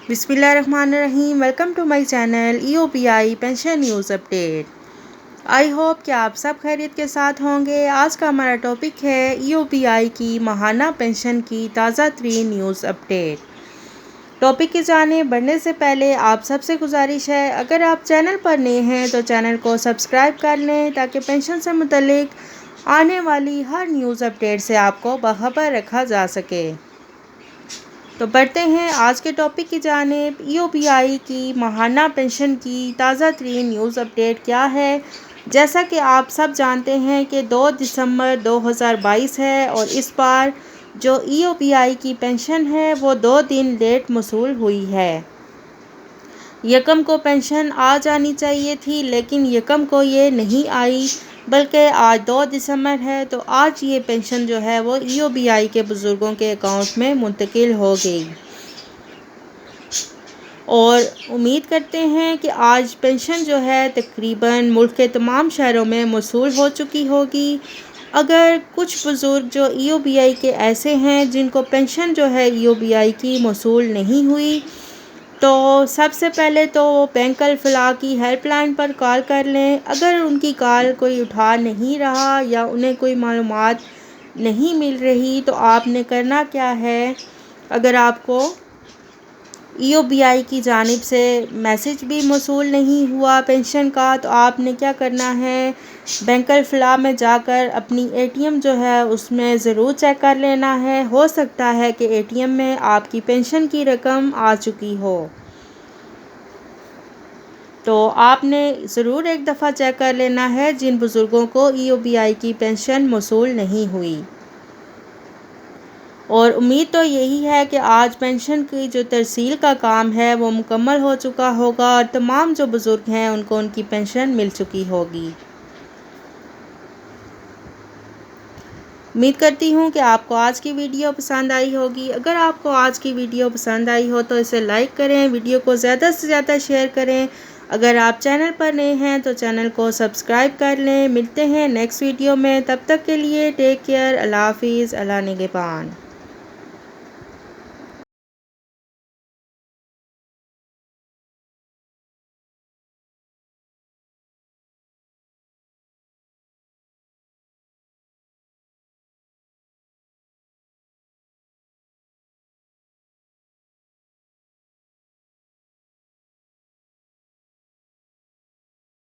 بسم اللہ الرحمن الرحیم۔ Welcome to my channel EOPI pension news update. I hope کہ آپ سب خیریت کے ساتھ ہوں گے۔ آج کا ہمارا ٹاپک ہے EOPI کی ماہانہ پینشن کی تازہ ترین نیوز اپڈیٹ۔ ٹاپک کی جانب بڑھنے سے پہلے آپ سب سے گزارش ہے، اگر آپ چینل پر نئے ہیں تو چینل کو سبسکرائب کر لیں تاکہ پینشن سے متعلق آنے والی ہر نیوز اپڈیٹ سے آپ کو باخبر رکھا جا سکے۔ تو بڑھتے ہیں آج کے ٹاپک کی جانب۔ EOPI کی ماہانہ پینشن کی تازہ ترین نیوز اپڈیٹ کیا ہے؟ جیسا کہ آپ سب جانتے ہیں کہ 2 دسمبر 2022 ہے اور اس بار جو EOPI کی پینشن ہے وہ 2 دن لیٹ موصول ہوئی ہے۔ یکم کو پینشن آ جانی چاہیے تھی لیکن یکم کو یہ نہیں آئی، بلکہ آج 2 دسمبر ہے تو آج یہ پینشن جو ہے وہ EOPI کے بزرگوں کے اکاؤنٹ میں منتقل ہو گئی، اور امید کرتے ہیں کہ آج پینشن جو ہے تقریباً ملک کے تمام شہروں میں موصول ہو چکی ہوگی۔ اگر کچھ بزرگ جو EOPI کے ایسے ہیں جن کو پینشن جو ہے EOPI کی موصول نہیں ہوئی، تو سب سے پہلے تو وہ بینک الفلاح کی ہیلپ لائن پر کال کر لیں۔ اگر ان کی کال کوئی اٹھا نہیں رہا یا انہیں کوئی معلومات نہیں مل رہی تو آپ نے کرنا کیا ہے، اگر آپ کو EOPI کی جانب سے میسج بھی موصول نہیں ہوا پینشن کا، تو آپ نے کیا کرنا ہے، بینک الفلاح میں جا کر اپنی ATM جو ہے اس میں ضرور چیک کر لینا ہے۔ ہو سکتا ہے کہ ATM میں آپ کی پینشن کی رقم آ چکی ہو، تو آپ نے ضرور ایک دفعہ چیک کر لینا ہے جن بزرگوں کو EOPI کی پینشن موصول نہیں ہوئی۔ اور امید تو یہی ہے کہ آج پینشن کی جو ترسیل کا کام ہے وہ مکمل ہو چکا ہوگا اور تمام جو بزرگ ہیں ان کو ان کی پینشن مل چکی ہوگی۔ امید کرتی ہوں کہ آپ کو آج کی ویڈیو پسند آئی ہوگی۔ اگر آپ کو آج کی ویڈیو پسند آئی ہو تو اسے لائک کریں، ویڈیو کو زیادہ سے زیادہ شیئر کریں۔ اگر آپ چینل پر نئے ہیں تو چینل کو سبسکرائب کر لیں۔ ملتے ہیں نیکسٹ ویڈیو میں، تب تک کے لیے ٹیک کیئر۔ اللہ حافظ، اللہ نگہبان۔